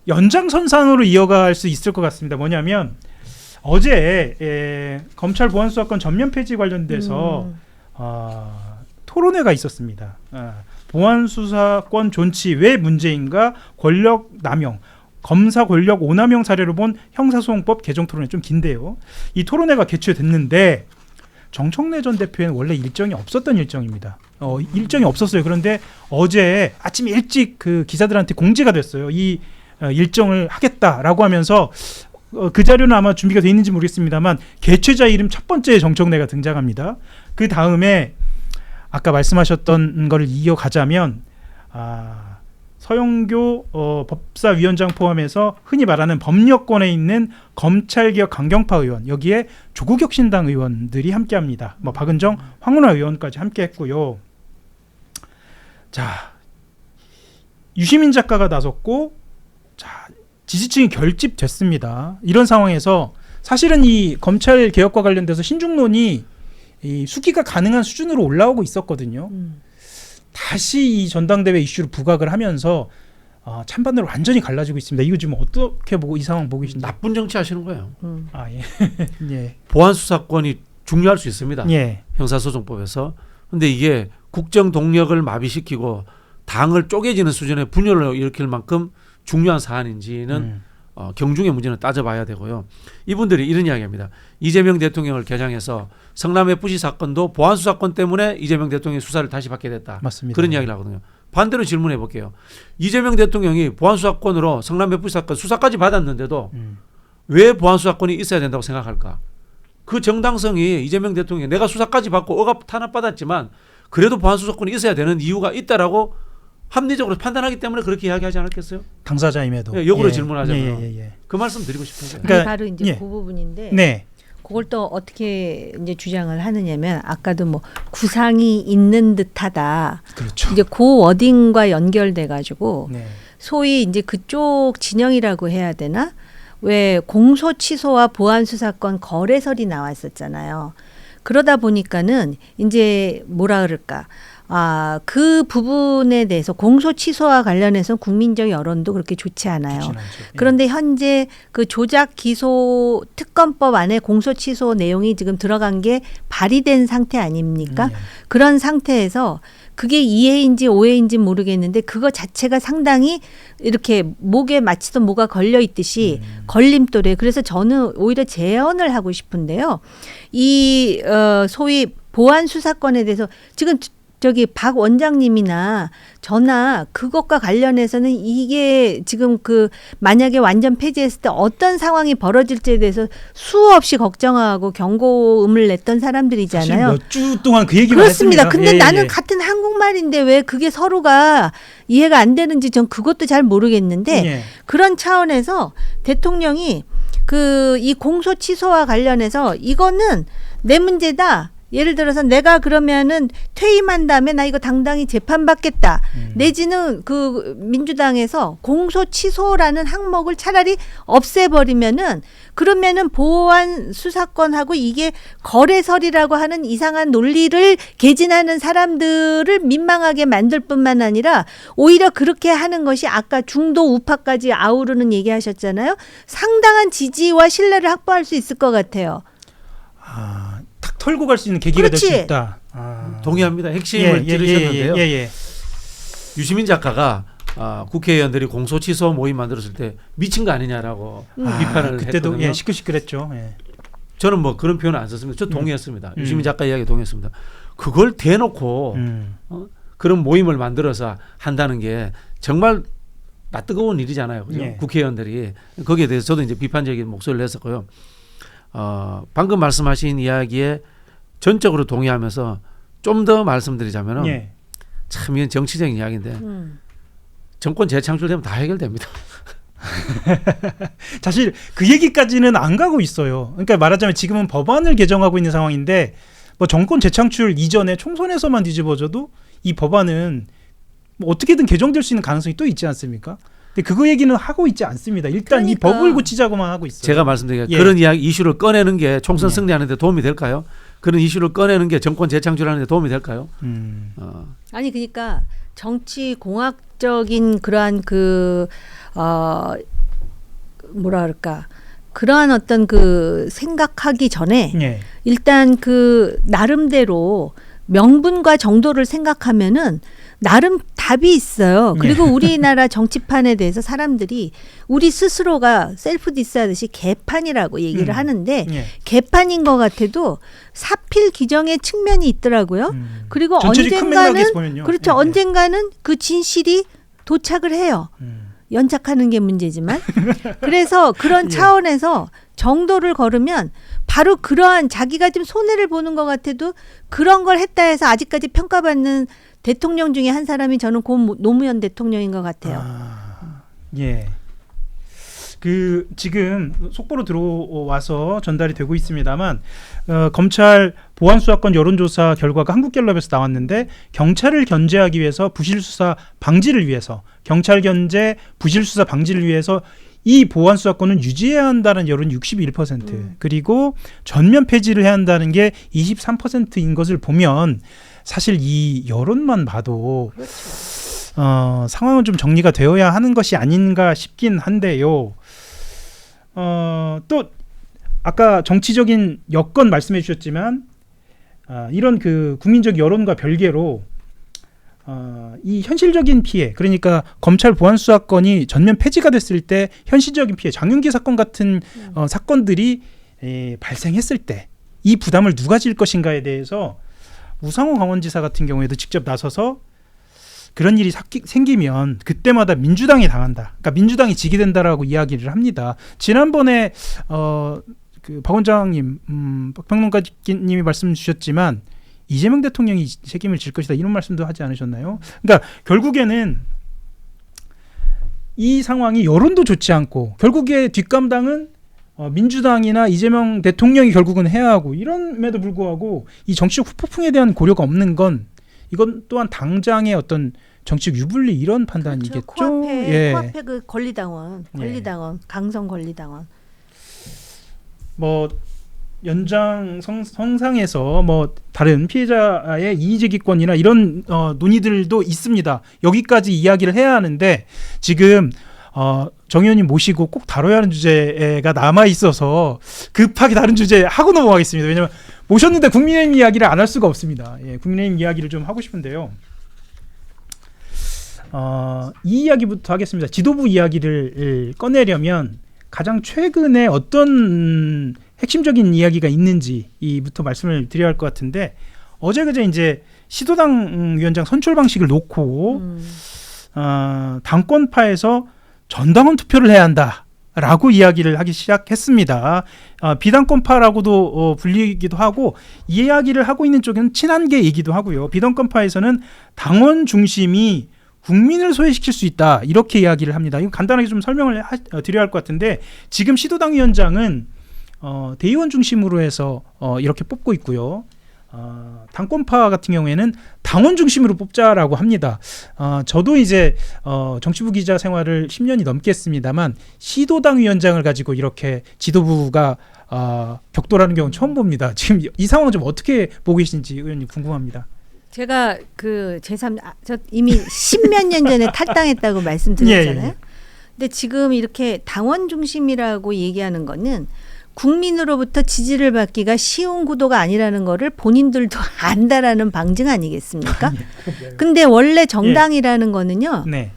연장선상으로 이어갈 수 있을 것 같습니다. 뭐냐면 어제 검찰 보안수사권 전면 폐지 관련돼서 토론회가 있었습니다. 보안수사권 존치 왜 문제인가, 권력 남용, 검사 권력 오남용 사례로 본 형사소송법 개정 토론회, 좀 긴데요. 이 토론회가 개최됐는데 정청래 전 대표에는 원래 일정이 없었던 일정입니다. 일정이 없었어요. 그런데 어제 아침 일찍 그 기자들한테 공지가 됐어요. 이 일정을 하겠다라고 하면서 그 자료는 아마 준비가 돼 있는지 모르겠습니다만 개최자 이름 첫 번째 정청래가 등장합니다. 그 다음에 아까 말씀하셨던 거를 이어가자면 서영교 법사위원장 포함해서 흔히 말하는 법력권에 있는 검찰개혁 강경파 의원, 여기에 조국혁신당 의원들이 함께합니다. 뭐 박은정, 황운하 의원까지 함께했고요. 자, 유시민 작가가 나섰고, 자, 지지층이 결집됐습니다. 이런 상황에서 사실은 이 검찰 개혁과 관련돼서 신중론이 이 수기가 가능한 수준으로 올라오고 있었거든요. 다시 이 전당대회 이슈를 부각을 하면서 찬반으로 완전히 갈라지고 있습니다. 이거 지금 어떻게 보고 이 상황 보고 계신지. 나쁜 정치 하시는 거예요. 예. 예. 보안 수사권이 중요할 수 있습니다. 예. 형사소송법에서. 근데 이게 국정 동력을 마비시키고 당을 쪼개지는 수준의 분열을 일으킬 만큼 중요한 사안인지는 경중의 문제는 따져봐야 되고요. 이분들이 이런 이야기합니다. 이재명 대통령을 겨냥해서 성남 FC 사건도 보안 수사권 때문에 이재명 대통령이 수사를 다시 받게 됐다. 맞습니다. 그런 이야기를 하거든요. 반대로 질문해 볼게요. 이재명 대통령이 보안 수사권으로 성남 FC 사건 수사까지 받았는데도 왜 보안 수사권이 있어야 된다고 생각할까? 그 정당성이 이재명 대통령이 내가 수사까지 받고 억압 탄압받았지만 그래도 보안 수사권이 있어야 되는 이유가 있다라고 합리적으로 판단하기 때문에 그렇게 이야기하지 않았겠어요? 당사자임에도. 네, 역으로 질문하자면 예. 그 말씀 드리고 싶은 거예요. 그러니까 바로 이제 그 부분인데. 네. 그걸 또 어떻게 이제 주장을 하느냐면 아까도 뭐 구상이 있는 듯하다. 그렇죠. 이제 그 워딩과 연결돼 가지고 네. 소위 이제 그쪽 진영이라고 해야 되나? 왜 공소 취소와 보안 수사권 거래설이 나왔었잖아요. 그러다 보니까는 이제 뭐라 그럴까? 그 부분에 대해서 공소 취소와 관련해서 국민적 여론도 그렇게 좋지 않아요. 그런데 현재 그 조작 기소 특검법 안에 공소 취소 내용이 지금 들어간 게 발의된 상태 아닙니까? 그런 상태에서 그게 이해인지 오해인지 모르겠는데 그거 자체가 상당히 이렇게 목에 마치던 뭐가 걸려 있듯이 걸림돌에. 그래서 저는 오히려 제언을 하고 싶은데요. 이 소위 보안 수사권에 대해서 지금 저기 박 원장님이나 저나 그것과 관련해서는 이게 지금 그 만약에 완전 폐지했을 때 어떤 상황이 벌어질지에 대해서 수없이 걱정하고 경고음을 냈던 사람들이잖아요. 몇 주 동안 그 얘기만 그렇습니다. 했습니다. 근데 나는 같은 한국말인데 왜 그게 서로가 이해가 안 되는지 전 그것도 잘 모르겠는데 그런 차원에서 대통령이 이 공소 취소와 관련해서 이거는 내 문제다. 예를 들어서 내가 그러면은 퇴임한 다음에 나 이거 당당히 재판받겠다. 내지는 그 민주당에서 공소 취소라는 항목을 차라리 없애버리면은 그러면은 보안 수사권하고 이게 거래설이라고 하는 이상한 논리를 개진하는 사람들을 민망하게 만들 뿐만 아니라 오히려 그렇게 하는 것이 아까 중도 우파까지 아우르는 얘기하셨잖아요. 상당한 지지와 신뢰를 확보할 수 있을 것 같아요. 탁 털고 갈 수 있는 계기가 될 수 있다. 동의합니다. 핵심을 찌르셨는데요. 유시민 작가가 국회의원들이 공소취소 모임 만들었을 때 미친 거 아니냐라고 비판을 그때도 했거든요. 시끌시끌했죠. 저는 뭐 그런 표현을 안 썼습니다. 저 동의했습니다. 유시민 작가 이야기 동의했습니다. 그걸 대놓고 그런 모임을 만들어서 한다는 게 정말 낯뜨거운 일이잖아요. 그죠? 국회의원들이. 거기에 대해서 저도 이제 비판적인 목소리를 냈었고요. 방금 말씀하신 이야기에 전적으로 동의하면서 좀 더 말씀드리자면은 참 이건 정치적인 이야기인데 정권 재창출되면 다 해결됩니다. 사실 그 얘기까지는 안 가고 있어요. 그러니까 말하자면 지금은 법안을 개정하고 있는 상황인데 뭐 정권 재창출 이전에 총선에서만 뒤집어져도 이 법안은 뭐 어떻게든 개정될 수 있는 가능성이 또 있지 않습니까? 근데 그거 얘기는 하고 있지 않습니다. 일단 이 법을 고치자고만 하고 있어요. 제가 말씀드린 그런 이야기 이슈를 꺼내는 게 총선 승리하는 데 도움이 될까요? 그런 이슈를 꺼내는 게 정권 재창출하는 데 도움이 될까요? 아니 그러니까 정치 공학적인 그러한 뭐라 그럴까 그러한 어떤 그 생각하기 전에 예. 일단 그 나름대로 명분과 정도를 생각하면은 나름 답이 있어요. 그리고 우리나라 정치판에 대해서 사람들이 우리 스스로가 셀프 디스하듯이 개판이라고 얘기를 하는데 예. 개판인 것 같아도 사필 규정의 측면이 있더라고요. 그리고 전체적인 큰 언젠가는 맥락에서 보면요. 그렇죠. 예, 예. 언젠가는 그 진실이 도착을 해요. 연착하는 게 문제지만 그래서 그런 예. 차원에서 정도를 걸으면 바로 그러한 자기가 좀 손해를 보는 것 같아도 그런 걸 했다 해서 아직까지 평가받는 대통령 중에 한 사람이 저는 고 노무현 대통령인 것 같아요. 예. 그 지금 속보로 들어와서 전달이 되고 있습니다만 검찰 보안수사권 여론조사 결과가 한국갤럽에서 나왔는데 경찰을 견제하기 위해서 부실수사 방지를 위해서 경찰 견제 부실수사 방지를 위해서 이 보안수사권은 유지해야 한다는 여론이 61% 그리고 전면 폐지를 해야 한다는 게 23%인 것을 보면 사실 이 여론만 봐도 그렇죠. 상황은 좀 정리가 되어야 하는 것이 아닌가 싶긴 한데요. 또 아까 정치적인 여건 말씀해 주셨지만 이런 그 국민적 여론과 별개로 이 현실적인 피해, 그러니까 검찰 보안수사권이 전면 폐지가 됐을 때 현실적인 피해, 장윤기 사건 같은 사건들이 발생했을 때 이 부담을 누가 질 것인가에 대해서 우상호 강원지사 같은 경우에도 직접 나서서 그런 일이 생기면 그때마다 민주당이 당한다. 그러니까 민주당이 지게 된다라고 이야기를 합니다. 지난번에 그 박 원장님, 박평론가님이 말씀 주셨지만 이재명 대통령이 책임을 질 것이다 이런 말씀도 하지 않으셨나요? 그러니까 결국에는 이 상황이 여론도 좋지 않고 결국에 뒷감당은 민주당이나 이재명 대통령이 결국은 해야 하고 이런에도 불구하고 이 정치적 후폭풍에 대한 고려가 없는 건 이건 또한 당장의 어떤 정치적 유불리 이런 판단이겠죠. 그렇죠. 예. 코앞에 그 권리당원, 강성 권리당원. 뭐 연장 성상에서 뭐 다른 피해자의 이의제기권이나 이런 논의들도 있습니다. 여기까지 이야기를 해야 하는데 지금 정 의원님 모시고 꼭 다뤄야 하는 주제가 남아 있어서 급하게 다른 주제 하고 넘어가겠습니다. 왜냐하면 모셨는데 국민의힘 이야기를 안 할 수가 없습니다. 예, 국민의힘 이야기를 좀 하고 싶은데요. 이 이야기부터 하겠습니다. 지도부 이야기를 꺼내려면 가장 최근에 어떤 핵심적인 이야기가 있는지부터 말씀을 드려야 할 것 같은데 어제 그제 이제 시도당 위원장 선출 방식을 놓고 당권파에서 전당원 투표를 해야 한다라고 이야기를 하기 시작했습니다. 비당권파라고도 불리기도 하고 이 이야기를 하고 있는 쪽은 친한계이기도 하고요. 비당권파에서는 당원 중심이 국민을 소외시킬 수 있다 이렇게 이야기를 합니다. 이거 간단하게 좀 설명을 드려야 할 것 같은데 지금 시도당 위원장은 대의원 중심으로 해서 이렇게 뽑고 있고요. 당권파 같은 경우에는 당원 중심으로 뽑자라고 합니다. 저도 이제 정치부 기자 생활을 10년이 넘게 했습니다만 시도당 위원장을 가지고 이렇게 지도부가 격돌하는 경우는 처음 봅니다. 지금 이 상황은 좀 어떻게 보고 계신지 의원님 궁금합니다. 제가 저 이미 10몇 년 전에 탈당했다고 말씀드렸잖아요. 예. 근데 지금 이렇게 당원 중심이라고 얘기하는 거는 국민으로부터 지지를 받기가 쉬운 구도가 아니라는 거를 본인들도 안다라는 방증 아니겠습니까? 근데 원래 정당이라는 거는요. 네.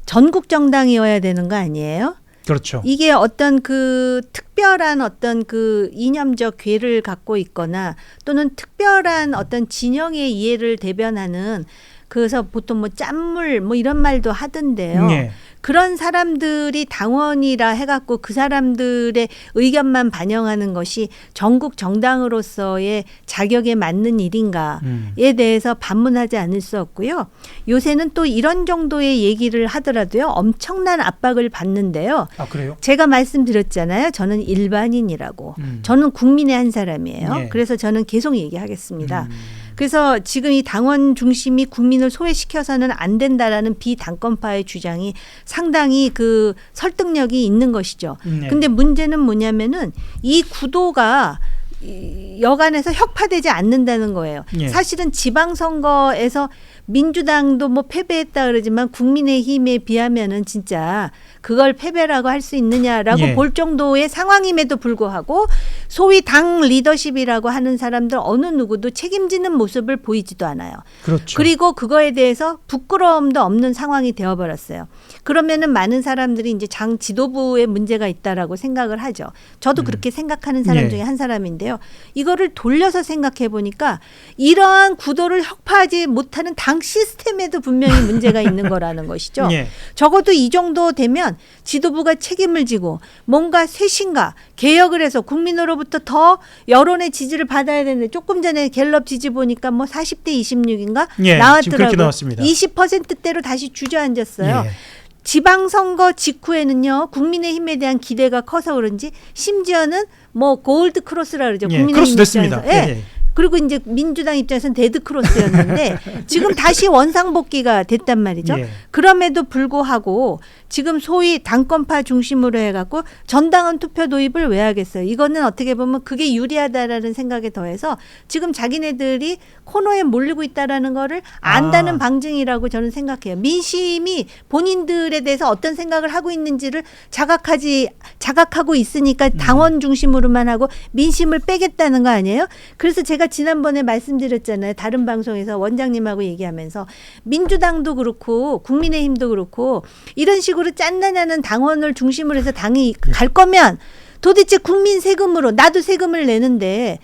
전국 정당이어야 되는 거 아니에요? 그렇죠. 이게 어떤 그 특별한 어떤 그 이념적 괴를 갖고 있거나 또는 특별한 어떤 진영의 이해를 대변하는 그래서 보통 뭐 짠물 뭐 이런 말도 하던데요. 네. 그런 사람들이 당원이라 해갖고 그 사람들의 의견만 반영하는 것이 전국 정당으로서의 자격에 맞는 일인가에 대해서 반문하지 않을 수 없고요. 요새는 또 이런 정도의 얘기를 하더라도요. 엄청난 압박을 받는데요. 아 그래요? 제가 말씀드렸잖아요. 저는 일반인이라고. 저는 국민의 한 사람이에요. 예. 그래서 저는 계속 얘기하겠습니다. 그래서 지금 이 당원 중심이 국민을 소외시켜서는 안 된다라는 비당권파의 주장이 상당히 그 설득력이 있는 것이죠. 네. 근데 문제는 뭐냐면은 이 구도가 여간에서 혁파되지 않는다는 거예요. 예. 사실은 지방선거에서 민주당도 뭐 패배했다 그러지만 국민의힘에 비하면은 진짜 그걸 패배라고 할 수 있느냐라고 예. 볼 정도의 상황임에도 불구하고 소위 당 리더십이라고 하는 사람들 어느 누구도 책임지는 모습을 보이지도 않아요. 그렇죠. 그리고 그거에 대해서 부끄러움도 없는 상황이 되어버렸어요. 그러면은 많은 사람들이 이제 당 지도부에 문제가 있다라고 생각을 하죠. 저도 그렇게 생각하는 사람 예. 중에 한 사람인데요. 이거를 돌려서 생각해 보니까 이러한 구도를 혁파하지 못하는 당 시스템에도 분명히 문제가 있는 거라는 것이죠. 예. 적어도 이 정도 되면 지도부가 책임을 지고 뭔가 쇄신과 개혁을 해서 국민으로부터 더 여론의 지지를 받아야 되는데 조금 전에 갤럽 지지 보니까 뭐 40대 26인가 예, 지금 그렇게 나왔더라고요. 나왔습니다. 20%대로 다시 주저앉았어요. 예. 지방선거 직후에는요. 국민의힘에 대한 기대가 커서 그런지 심지어는 뭐 골드 크로스라 그러죠. 예, 국민의힘 크로스 됐습니다. 입장에서. 예. 예. 그리고 이제 민주당 입장에서는 데드 크로스였는데 지금 다시 원상복귀가 됐단 말이죠. 예. 그럼에도 불구하고 지금 소위 당권파 중심으로 해갖고 전당원 투표 도입을 왜 하겠어요. 이거는 어떻게 보면 그게 유리하다라는 생각에 더해서 지금 자기네들이 코너에 몰리고 있다라는 거를 안다는 방증이라고 저는 생각해요. 민심이 본인들에 대해서 어떤 생각을 하고 있는지를 자각하고 있으니까 당원 중심으로만 하고 민심을 빼겠다는 거 아니에요? 그래서 제가 지난번에 말씀드렸잖아요. 다른 방송에서 원장님하고 얘기하면서 민주당도 그렇고 국민의힘도 그렇고 이런 식으로 짠나냐는 당원을 중심으로 해서 당이 갈 거면 도대체 국민 세금으로 나도 세금을 내는데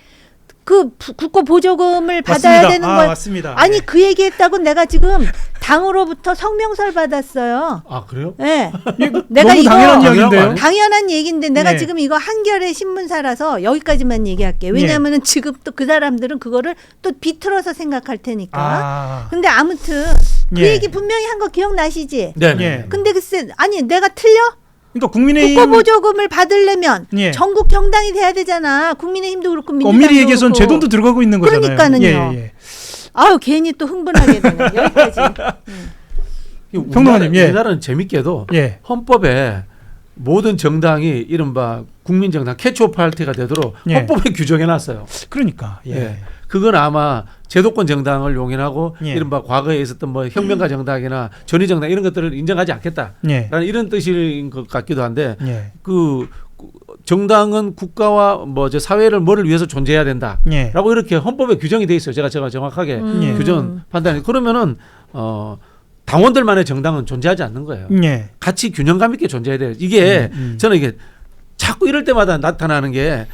그 국고 보조금을 받아야 맞습니다. 되는 거 맞습니다. 아니 예. 그 얘기했다고 내가 지금 당으로부터 성명서를 받았어요. 아 그래요? 네. 예, 내가 너무 이거 당연한 당연한 거 이야기인데요. 아니에요? 당연한 얘기인데 내가 네. 지금 이거 한겨레 신문사라서 여기까지만 얘기할게요. 왜냐하면 지금 또 그 사람들은 그거를 또 비틀어서 생각할 테니까. 아, 근데 아무튼 그 예. 얘기 분명히 한 거 기억나시지? 네. 예. 근데 글쎄 아니 내가 틀려? 그러니까 국민의힘 국고보조금을 받으려면 예. 전국 정당이 돼야 되잖아. 국민의힘도 그렇고 민주당도 엄밀히 얘기해서는 그렇고. 제 돈도 들어가고 있는 거잖아요. 그러니까는요. 예, 예. 아유 괜히 또 흥분하게 되네. 여기까지. 평론가님, 예. 우리나라는 재밌게도 예. 헌법에 모든 정당이 이른바 국민정당 캐치오 파티가 되도록 예. 헌법에 규정해놨어요. 그러니까 예. 예. 그건 아마 제도권 정당을 용인하고 예. 이른바 과거에 있었던 뭐 혁명가 정당이나 전위 정당 이런 것들을 인정하지 않겠다라는 예. 이런 뜻인 것 같기도 한데 예. 그 정당은 국가와 뭐 저 사회를 뭐를 위해서 존재해야 된다라고 예. 이렇게 헌법에 규정이 돼 있어요. 제가 정확하게 예. 규정 판단해. 그러면은 당원들만의 정당은 존재하지 않는 거예요. 예. 같이 균형감 있게 존재해야 돼요. 이게 저는 이게 자꾸 이럴 때마다 나타나는 게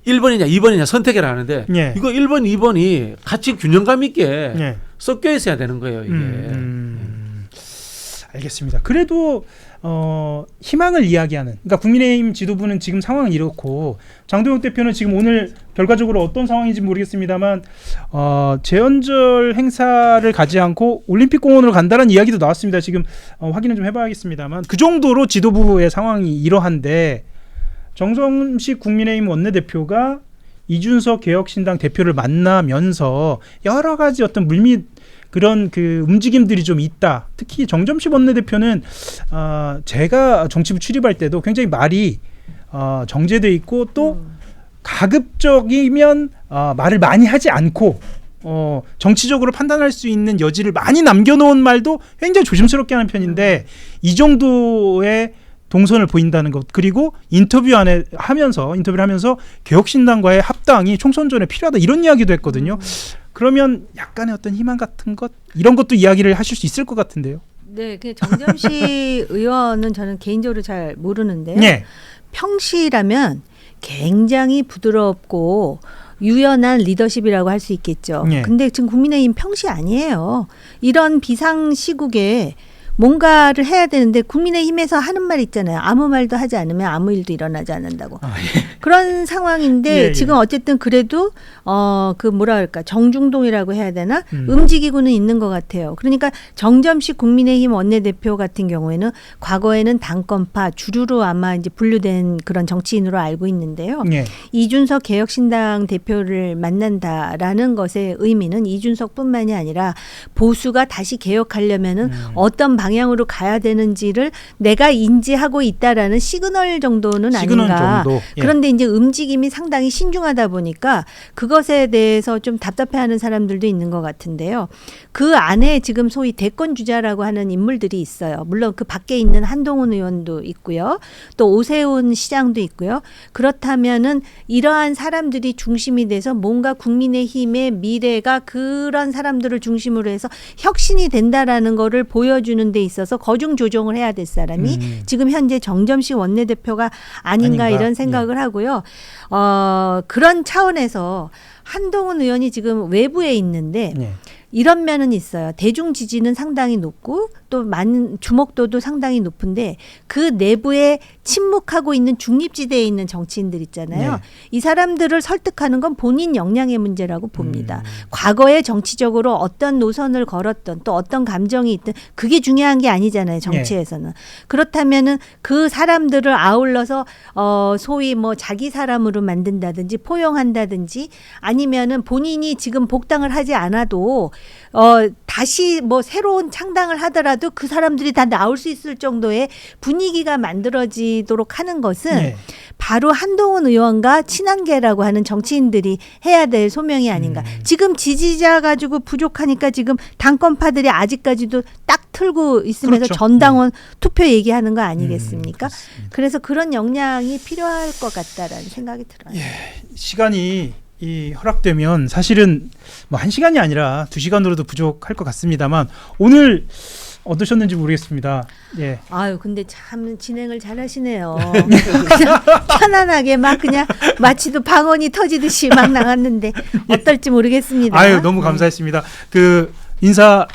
1번이냐 2번이냐 선택을 하는데 예. 이거 1번 2번이 같이 균형감 있게 예. 섞여 있어야 되는 거예요. 이게. 알겠습니다. 그래도 희망을 이야기하는. 그러니까 국민의힘 지도부는 지금 상황은 이렇고 장도영 대표는 지금 오늘 결과적으로 어떤 상황인지 모르겠습니다만 재연절 행사를 가지 않고 올림픽공원으로 간다는 이야기도 나왔습니다. 지금 확인을 좀 해봐야겠습니다만 그 정도로 지도부의 상황이 이러한데 정성식 국민의힘 원내대표가 이준석 개혁신당 대표를 만나면서 여러 가지 어떤 물밑 그런 그 움직임들이 좀 있다. 특히 정점식 원내대표는 제가 정치부 출입할 때도 굉장히 말이 정제돼 있고 또 가급적이면 말을 많이 하지 않고 정치적으로 판단할 수 있는 여지를 많이 남겨놓은 말도 굉장히 조심스럽게 하는 편인데 이 정도의 동선을 보인다는 것 그리고 인터뷰를 하면서 개혁신당과의 합당이 총선 전에 필요하다 이런 이야기도 했거든요. 그러면 약간의 어떤 희망 같은 것 이런 것도 이야기를 하실 수 있을 것 같은데요. 네, 그 정점식 의원은 저는 개인적으로 잘 모르는데요. 네. 평시라면 굉장히 부드럽고 유연한 리더십이라고 할 수 있겠죠. 네. 근데 지금 국민의힘 평시 아니에요. 이런 비상 시국에 뭔가를 해야 되는데 국민의힘에서 하는 말 있잖아요. 아무 말도 하지 않으면 아무 일도 일어나지 않는다고. 그런 상황인데 예, 예. 지금 어쨌든 그래도 그 뭐라 할까 정중동이라고 해야 되나 움직이고는 있는 것 같아요. 그러니까 정점식 국민의힘 원내대표 같은 경우에는 과거에는 당권파 주류로 아마 이제 분류된 그런 정치인으로 알고 있는데요. 네. 이준석 개혁신당 대표를 만난다라는 것의 의미는 이준석뿐만이 아니라 보수가 다시 개혁하려면은 어떤 방향으로 가야 되는지를 내가 인지하고 있다라는 시그널 정도는 시그널 아닌가. 정도. 예. 그런데 이제 움직임이 상당히 신중하다 보니까 그것에 대해서 좀 답답해하는 사람들도 있는 것 같은데요. 그 안에 지금 소위 대권 주자라고 하는 인물들이 있어요. 물론 그 밖에 있는 한동훈 의원도 있고요. 또 오세훈 시장도 있고요. 그렇다면은 이러한 사람들이 중심이 돼서 뭔가 국민의힘의 미래가 그런 사람들을 중심으로 해서 혁신이 된다라는 거를 보여주는 데 있어서 거중 조정을 해야 될 사람이 지금 현재 정점식 원내대표가 아닌가 이런 생각을 하고요. 그런 차원에서 한동훈 의원이 지금 외부에 있는데 예. 이런 면은 있어요. 대중 지지는 상당히 높고 또 많은 주목도도 상당히 높은데 그 내부에 침묵하고 있는 중립지대에 있는 정치인들 있잖아요. 네. 이 사람들을 설득하는 건 본인 역량의 문제라고 봅니다. 과거에 정치적으로 어떤 노선을 걸었던 또 어떤 감정이 있든 그게 중요한 게 아니잖아요. 정치에서는. 그렇다면은 그 사람들을 아울러서 소위 뭐 자기 사람으로 만든다든지 포용한다든지 아니면은 본인이 지금 복당을 하지 않아도 다시 뭐 새로운 창당을 하더라도 그 사람들이 다 나올 수 있을 정도의 분위기가 만들어지도록 하는 것은 네. 바로 한동훈 의원과 친한계라고 하는 정치인들이 해야 될 소명이 아닌가. 지금 지지자 가지고 부족하니까 지금 당권파들이 아직까지도 딱 틀고 있으면서 그렇죠. 전당원 투표 얘기하는 거 아니겠습니까? 그렇습니다. 그래서 그런 역량이 필요할 것 같다라는 생각이 들어요. 시간이 허락되면 사실은 뭐 1시간이 아니라 2시간으로도 부족할 것 같습니다만 오늘 어떠셨는지 모르겠습니다. 예. 아유, 근데 참 진행을 잘하시네요. 그냥 편안하게 막 그냥 마치도 방언이 터지듯이 막 나갔는데 어떨지 모르겠습니다. 아유, 너무 감사했습니다. 그 인사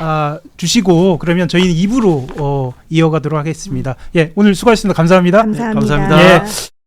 주시고 그러면 저희는 2부로 이어가도록 하겠습니다. 예, 오늘 수고하셨습니다. 감사합니다. 감사합니다. 감사합니다. 예.